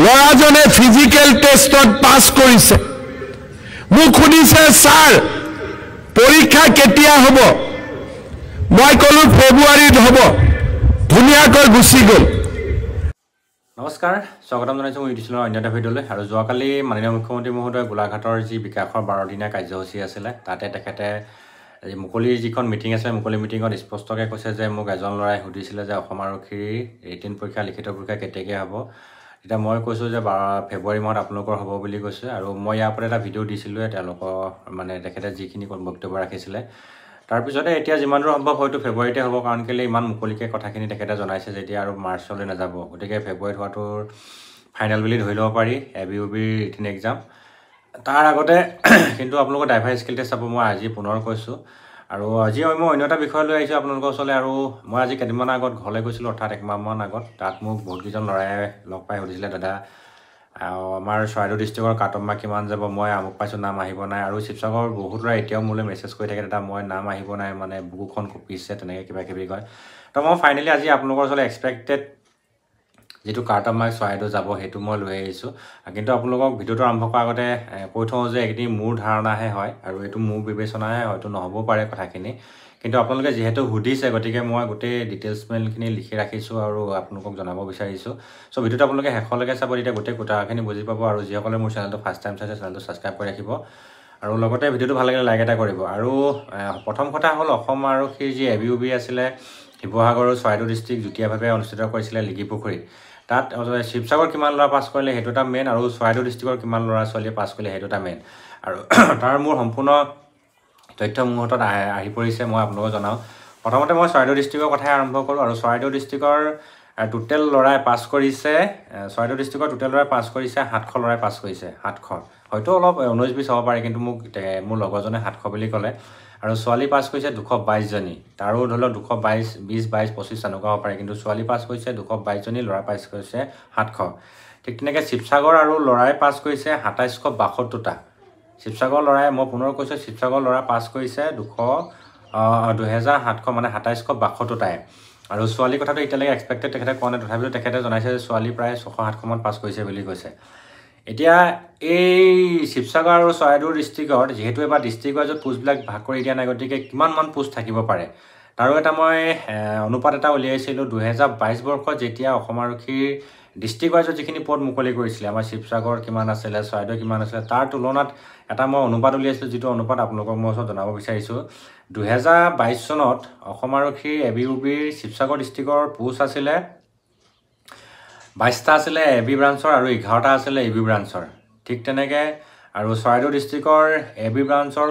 ল'ৰাজনে ফিজিকেল টেষ্টত পাছ কৰিছে মোক সুধিছে স্যাৰ পৰীক্ষা কেতিয়া হ'ব মই ক'লো ফেব্ৰুৱাৰীত হ'ব ধুনীয়াকৈ গুচি গ'ল নমস্কাৰ স্বাগতম জনাইছো মই ইউটিউবৰ অন্য এটা ভিডিঅ'লৈ আৰু যোৱাকালি মাননীয় মুখ্যমন্ত্ৰী মহোদয় গোলাঘাটৰ যি বিকাশৰ 12 দিনীয়া কাৰ্যসূচী আছিলে তাতে তেখেতে মুকলিৰ যিখন মিটিং আছে মুকলি মিটিঙত স্পষ্টকৈ কৈছে যে মোক এজন ল'ৰাই সুধিছিলে যে অসম আৰক্ষীৰ ৰিটেন পৰীক্ষা লিখিত পৰীক্ষা কেতিয়াকৈ হ'ব এতিয়া মই কৈছোঁ যে ফেব্ৰুৱাৰী মাহত আপোনালোকৰ হ'ব বুলি কৈছে আৰু মই ইয়াৰ ওপৰত এটা ভিডিঅ' দিছিলোঁ তেওঁলোকৰ মানে তেখেতে যিখিনি বক্তব্য ৰাখিছিলে তাৰপিছতে এতিয়া যিমান দূৰ সম্ভৱ হয়তো ফেব্ৰুৱাৰীতে হ'ব কাৰণ কেলৈ ইমান মুকলিকৈ কথাখিনি তেখেতে জনাইছে যেতিয়া আৰু মাৰ্চলৈ নাযাব গতিকে ফেব্ৰুৱাৰীত হোৱাটোৰ ফাইনেল বুলি ধৰি ল'ব পাৰি ABUBৰ ৰিটেন এক্সাম তাৰ আগতে কিন্তু আপোনালোকৰ ড্ৰাইভাৰ স্কিল টেষ্ট চাব মই আজি পুনৰ কৈছোঁ আৰু আজি মই অন্য এটা বিষয় লৈ আহিছোঁ আপোনালোকৰ ওচৰলৈ আৰু মই আজি কেইদিনমান আগত ঘৰলৈ গৈছিলোঁ অৰ্থাৎ একমাহমান আগত তাত মোক বহুতকেইজন ল'ৰাই লগ পাই সুধিছিলে দাদা আমাৰ চৰাইদেউ ডিষ্ট্ৰিক্টৰ কাটঅফ মাৰ্ক কিমান যাব মই আমুক পাইছোঁ নাম আহিব নাই আৰু শিৱসাগৰ বহুত ল'ৰাই এতিয়াও মোলৈ মেছেজ কৰি থাকে দাদা মই নাম আহিব নাই মানে বুকুখন কঁপিছে তেনেকৈ কিবা কিবি কয় তো মই ফাইনেলি আজি আপোনালোকৰ ওচৰলৈ এক্সপেক্টেড যেটো কাটঅফ মাৰ্ক চৰাইদেউ যাব সেইটো মই লৈ আহিছোঁ কিন্তু আপোনালোকক ভিডিঅ'টো আৰম্ভ কৰাৰ আগতে কৈ থওঁ যে এইখিনি মোৰ ধাৰণাহে হয় আৰু এইটো মোৰ বিবেচনাহে হয়তো নহ'ব পাৰে কথাখিনি কিন্তু আপোনালোকে যিহেতু সুধিছে গতিকে মই গোটেই ডিটেইলছ মেইলখিনি লিখি ৰাখিছোঁ আৰু আপোনালোকক জনাব বিচাৰিছোঁ চ' ভিডিঅ'টো আপোনালোকে শেষলৈকে চাব তেতিয়া গোটেই কথাখিনি বুজি পাব আৰু যিসকলে মোৰ চেনেলটো ফাৰ্ষ্ট টাইম চাইছে চেনেলটো ছাবস্ক্ৰাইব কৰি ৰাখিব আৰু লগতে ভিডিঅ'টো ভাল লাগিলে লাইক এটা কৰিব আৰু প্ৰথম কথা হ'ল অসম আৰক্ষীৰ যি ABUB আছিলে শিৱসাগৰ আৰু চৰাইদেউ ডিষ্ট্ৰিক্ট যুটীয়াভাৱে অনুষ্ঠিত কৰিছিলে লিগিপুখুৰীত তাত শিৱসাগৰ কিমান ল'ৰা পাছ কৰিলে সেইটো এটা মেইন আৰু চৰাইদেউ ডিষ্ট্ৰিক্টৰ কিমান ল'ৰা ছোৱালীয়ে পাছ কৰিলে সেইটো এটা মেইন আৰু তাৰ মোৰ সম্পূৰ্ণ তথ্য মোৰ হাতত আহি পৰিছে মই আপোনালোকক জনাওঁ প্ৰথমতে মই চৰাইদেউ ডিষ্ট্ৰিক্টৰ কথাই আৰম্ভ কৰোঁ আৰু চৰাইদেউ ডিষ্ট্ৰিক্টৰ টোটেল ল'ৰাই পাছ কৰিছে চৰাইদেউ ডিষ্ট্ৰিক্টৰ টোটেল ল'ৰাই পাছ কৰিছে 700 ল'ৰাই পাছ কৰিছে 700 হয়তো অলপ 19-20 হ'ব পাৰে কিন্তু মোক মোৰ লগৰজনে 700 বুলি ক'লে আৰু ছোৱালী পাছ কৰিছে 222 জনী তাৰো ধৰি লওক 222 20 22 25 তেনেকুৱা হ'ব পাৰে কিন্তু ছোৱালী পাছ কৰিছে 222 জনী ল'ৰা পাছ কৰিছে 700 ঠিক তেনেকৈ শিৱসাগৰ আৰু ল'ৰাই পাছ কৰিছে 2772টা শিৱসাগৰ ল'ৰাই মই পুনৰ কৈছোঁ শিৱসাগৰ ল'ৰা পাছ কৰিছে 2700 মানে 2772টাই আৰু ছোৱালীৰ কথাটো এতিয়ালৈকে এক্সপেক্টেড তেখেতে কোৱা নাই তথাপিও তেখেতে জনাইছে যে ছোৱালী প্ৰায় 600-700 মান পাছ কৰিছে বুলি কৈছে এতিয়া এই শিৱসাগৰ আৰু চৰাইদেউ ডিষ্ট্ৰিক্টত যিহেতু এবাৰ ডিষ্ট্ৰিক্ট ৱাইজত পোষ্টবিলাক ভাগ কৰি দিয়া নাই গতিকে কিমানমান পোষ্ট থাকিব পাৰে তাৰো এটা মই অনুপাত এটা উলিয়াইছিলোঁ 2022 বৰ্ষত যেতিয়া অসম আৰক্ষীৰ ডিষ্ট্ৰিক্ট ৱাইজত যিখিনি পদ মুকলি কৰিছিলে আমাৰ শিৱসাগৰ কিমান আছিলে চৰাইদেউ কিমান আছিলে তাৰ তুলনাত এটা মই অনুপাত উলিয়াইছিলোঁ যিটো অনুপাত আপোনালোকক মই ওচৰত জনাব বিচাৰিছোঁ 2022 চনত অসম আৰক্ষীৰ ABUBৰ শিৱসাগৰ ডিষ্ট্ৰিক্টৰ পোষ্ট আছিলে 22টা আছিলে AB ব্ৰাঞ্চৰ আৰু 11টা আছিলে EB ব্ৰাঞ্চৰ ঠিক তেনেকৈ আৰু চৰাইদেউ ডিষ্ট্ৰিক্টৰ AB ব্ৰাঞ্চৰ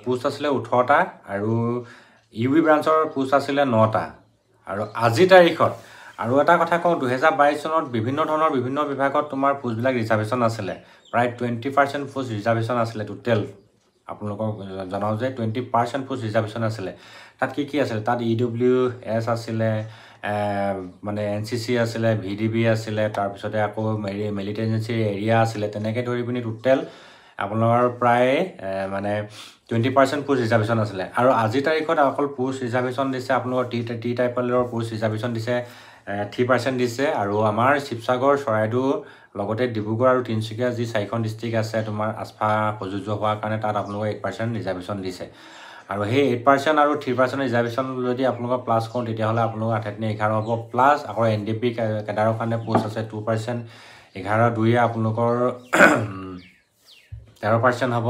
পোষ্ট আছিলে 18টা আৰু UB ব্ৰাঞ্চৰ পোষ্ট আছিলে 9টা আৰু আজি তাৰিখত আৰু এটা কথা কওঁ 2022 চনত বিভিন্ন ধৰণৰ বিভিন্ন বিভাগত তোমাৰ পোষ্টবিলাক ৰিজাৰ্ভেশ্যন আছিলে প্ৰায় 20% পোষ্ট ৰিজাৰ্ভেশ্যন আছিলে টোটেল আপোনালোকক জনাওঁ যে 20% পোষ্ট ৰিজাৰ্ভেশ্যন আছিলে তাত কি আছিলে তাত EWS আছিলে মানে NCC আছিলে VDB আছিলে তাৰপিছতে আকৌ মিলিটেঞ্চি এৰিয়া আছিলে তেনেকৈ ধৰি পিনি টোটেল আপোনালোকৰ প্ৰায় মানে 20% পোষ্ট ৰিজাৰ্ভেশ্যন আছিলে আৰু আজি তাৰিখত অকল পোষ্ট ৰিজাৰ্ভেশ্যন দিছে আপোনালোকৰ টি টাইপৰ পোষ্ট ৰিজাৰ্ভেশ্যন দিছে 3% দিছে আৰু আমাৰ শিৱসাগৰ চৰাইদেউ লগতে ডিব্ৰুগড় আৰু তিনিচুকীয়া যি 4খন ডিষ্ট্ৰিক্ট আছে তোমাৰ আস্ফা প্ৰযোজ্য হোৱাৰ কাৰণে তাত আপোনালোকৰ 8% ৰিজাৰ্ভেশ্যন দিছে আৰু সেই 8% আৰু 3% ৰিজাৰ্ভেশ্যন যদি আপোনালোকৰ প্লাছ কৰোঁ তেতিয়াহ'লে আপোনালোকৰ 8-11 হ'ব প্লাছ আকৌ NDP কেডাৰৰ কাৰণে পোষ্ট আছে 2% 11-2 আপোনালোকৰ 13% হ'ব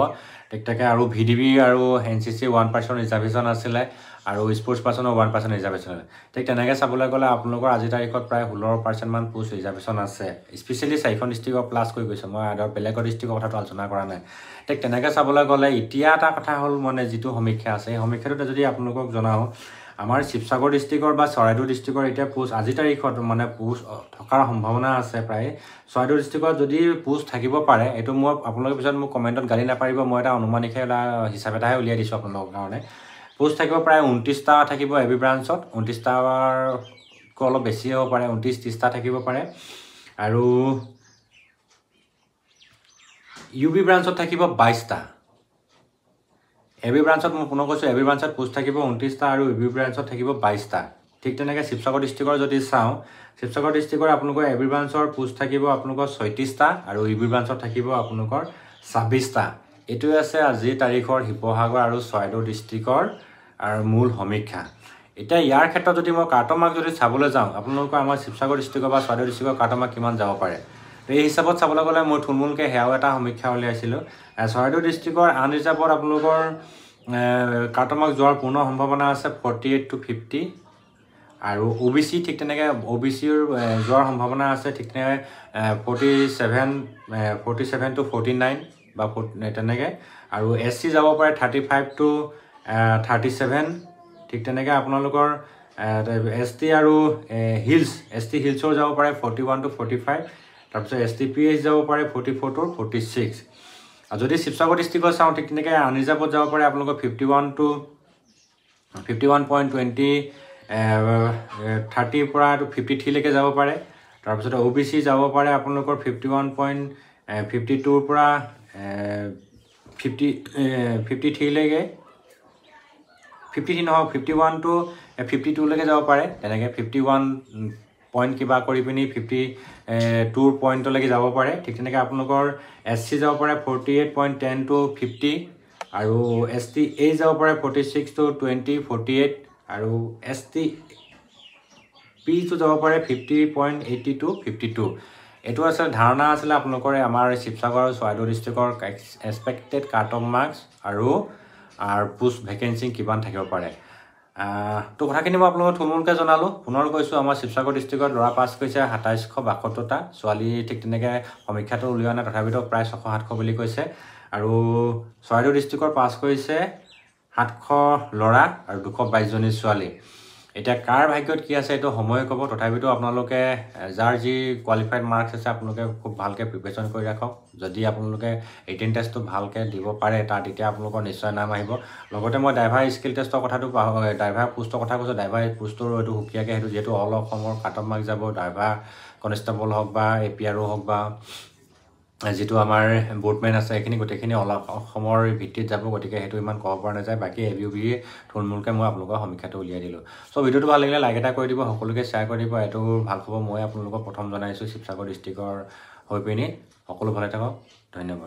ঠিক তেনেকৈ আৰু VDB আৰু NCC 1% ৰিজাৰ্ভেশ্যন আছিলে আৰু স্পৰ্টছ পাৰ্চনৰ 1% ৰিজাৰ্ভেশ্যন ঠিক তেনেকৈ চাবলৈ গ'লে আপোনালোকৰ আজি তাৰিখত প্ৰায় 16% মান পোষ্ট ৰিজাৰ্ভেশ্যন আছে স্পেচিয়েলি 4খন ডিষ্ট্ৰিক্টৰ প্লাছ কৰি গৈছে মই আৰু বেলেগৰ ডিষ্ট্ৰিক্টৰ কথাটো আলোচনা কৰা নাই ঠিক তেনেকৈ চাবলৈ গ'লে এতিয়া এটা কথা হ'ল মানে যিটো সমীক্ষা আছে এই সমীক্ষাটোতে যদি আপোনালোকক জনাওঁ আমাৰ শিৱসাগৰ ডিষ্ট্ৰিক্টৰ বা চৰাইদেউ ডিষ্ট্ৰিক্টৰ এতিয়া পোষ্ট আজি তাৰিখত মানে পোষ্ট থকাৰ সম্ভাৱনা আছে প্ৰায় চৰাইদেউ ডিষ্ট্ৰিক্টত যদি পোষ্ট থাকিব পাৰে এইটো মই আপোনালোকে পিছত মোক কমেণ্টত গালি নাপাৰিব মই এটা অনুমানিকহে হিচাপ এটাহে উলিয়াই দিছোঁ আপোনালোকৰ কাৰণে পোষ্ট থাকিব প্ৰায় 29টা থাকিব AB ব্ৰাঞ্চত 29টাতকৈ অলপ বেছি হ'ব পাৰে 29-30টা থাকিব পাৰে আৰু UB ব্ৰাঞ্চত থাকিব 22টা AB ব্ৰাঞ্চত মই পুনৰ কৈছোঁ AB ব্ৰাঞ্চত পোষ্ট থাকিব 29টা আৰু UB ব্ৰাঞ্চত থাকিব 22টা ঠিক তেনেকৈ শিৱসাগৰ ডিষ্ট্ৰিক্টৰ যদি চাওঁ শিৱসাগৰ ডিষ্ট্ৰিক্টৰ আপোনালোকৰ এভৰি ব্ৰাঞ্চৰ পোষ্ট থাকিব আপোনালোকৰ 36টা আৰু ইভৰি ব্ৰাঞ্চত থাকিব আপোনালোকৰ 26টা এইটোৱে আছে আজিৰ তাৰিখৰ শিৱসাগৰ আৰু চৰাইদেউ ডিষ্ট্ৰিক্টৰ আৰু মূল সমীক্ষা এতিয়া ইয়াৰ ক্ষেত্ৰত যদি মই কাৰ্টন মাৰ্ক যদি চাবলৈ যাওঁ আপোনালোকৰ আমাৰ শিৱসাগৰ ডিষ্ট্ৰিক্টৰ বা চৰাইদেউ ডিষ্ট্ৰিক্টৰ কাৰ্টন মাৰ্ক কিমান যাব পাৰে এই হিচাপত চাবলৈ গ'লে মই থুলমূলকৈ সেয়াও এটা সমীক্ষা উলিয়াইছিলোঁ চৰাইদেউ ডিষ্ট্ৰিক্টৰ আন ৰিজাৰ্ভত আপোনালোকৰ কাৰ্টন মাৰ্ক যোৱাৰ পূৰ্ণ সম্ভাৱনা আছে 48 to 50 আৰু OBC ঠিক তেনেকৈ OBCৰ যোৱাৰ সম্ভাৱনা আছে ঠিক তেনেকৈ 47 to 49 বা তেনেকৈ আৰু SC যাব পাৰে 35 to 37 ঠিক তেনেকৈ আপোনালোকৰ ST আৰু ST হিলছৰ যাব পাৰে 41 to 45 তাৰপিছত STPH যাব পাৰে 44 to 46 আৰু যদি শিৱসাগৰ ডিষ্ট্ৰিক্টত চাওঁ ঠিক তেনেকৈ আনৰিজাৰ্ভত যাব পাৰে আপোনালোকৰ 51 to 51.20 30 পৰা 53 লৈকে যাব পাৰে তাৰপিছত OBC যাব পাৰে আপোনালোকৰ 51.52 পৰা 53 লৈকে 53 নহয় 51 to 52 লৈকে যাব পাৰে তেনেকৈ 51 পইণ্ট কিবা কৰি পিনি 52 পইণ্টলৈকে যাব পাৰে ঠিক তেনেকৈ আপোনালোকৰ SC যাব পাৰে 48.10 to 50 আৰু STA যাব পাৰে 46 to 20 48 আৰু STP টো যাব পাৰে 50.80 to 52 এইটো আছে ধাৰণা আছিলে আপোনালোকৰ আমাৰ শিৱসাগৰ আৰু চৰাইদেউ ডিষ্ট্ৰিক্টৰ এক্সপেক্টেড কাৰ্টন মাৰ্কছ আৰু পোষ্ট ভেকেঞ্চি কিমান থাকিব পাৰে তো কথাখিনি মই আপোনালোকক থুলমূলকৈ জনালোঁ পুনৰ কৈছোঁ আমাৰ শিৱসাগৰ ডিষ্ট্ৰিক্টত ল'ৰা পাছ কৰিছে 2772টা ছোৱালী ঠিক তেনেকৈ সমীক্ষাটো উলিওৱা নাই তথাপিতো প্ৰায় 600-700 বুলি কৈছে আৰু চৰাইদেউ ডিষ্ট্ৰিক্টৰ পাছ কৰিছে 700 ল'ৰা আৰু 222জনী ছোৱালী এতিয়া কাৰ ভাগ্যত কি আছে এইটো সময়ে ক'ব তথাপিতো আপোনালোকে যাৰ যি কোৱালিফাইড মাৰ্কছ আছে আপোনালোকে খুব ভালকৈ প্ৰিপেৰেশ্যন কৰি ৰাখক যদি আপোনালোকে 18 টেষ্টটো ভালকৈ দিব পাৰে তাৰ তেতিয়া আপোনালোকৰ নিশ্চয় নাম আহিব লগতে মই ড্ৰাইভাৰ স্কিল টেষ্টৰ কথাটো ড্ৰাইভাৰ পোষ্টৰ কথা কৈছোঁ ড্ৰাইভাৰ পোষ্টৰ এইটো সুকীয়াকৈ সেইটো যিহেতু অল অসমৰ কাট অফ মাৰ্ক যাব ড্ৰাইভাৰ কনষ্টেবল হওক বা APRO হওক বা যিটো আমাৰ বোটমেন আছে এইখিনি গোটেইখিনি অলপ অসমৰ ভিত্তিত যাব গতিকে সেইটো ইমান ক'ব পৰা নাযায় বাকী ABUB থুলমূলকৈ মই আপোনালোকৰ সমীক্ষাটো উলিয়াই দিলোঁ চ' ভিডিঅ'টো ভাল লাগিলে লাইক এটা কৰি দিব সকলোকে শ্বেয়াৰ কৰি দিব এইটো ভাল খবৰ মই আপোনালোকক প্ৰথম জনাইছোঁ শিৱসাগৰ ডিষ্ট্ৰিক্টৰ হৈ পিনি সকলো ভালে থাকক ধন্যবাদ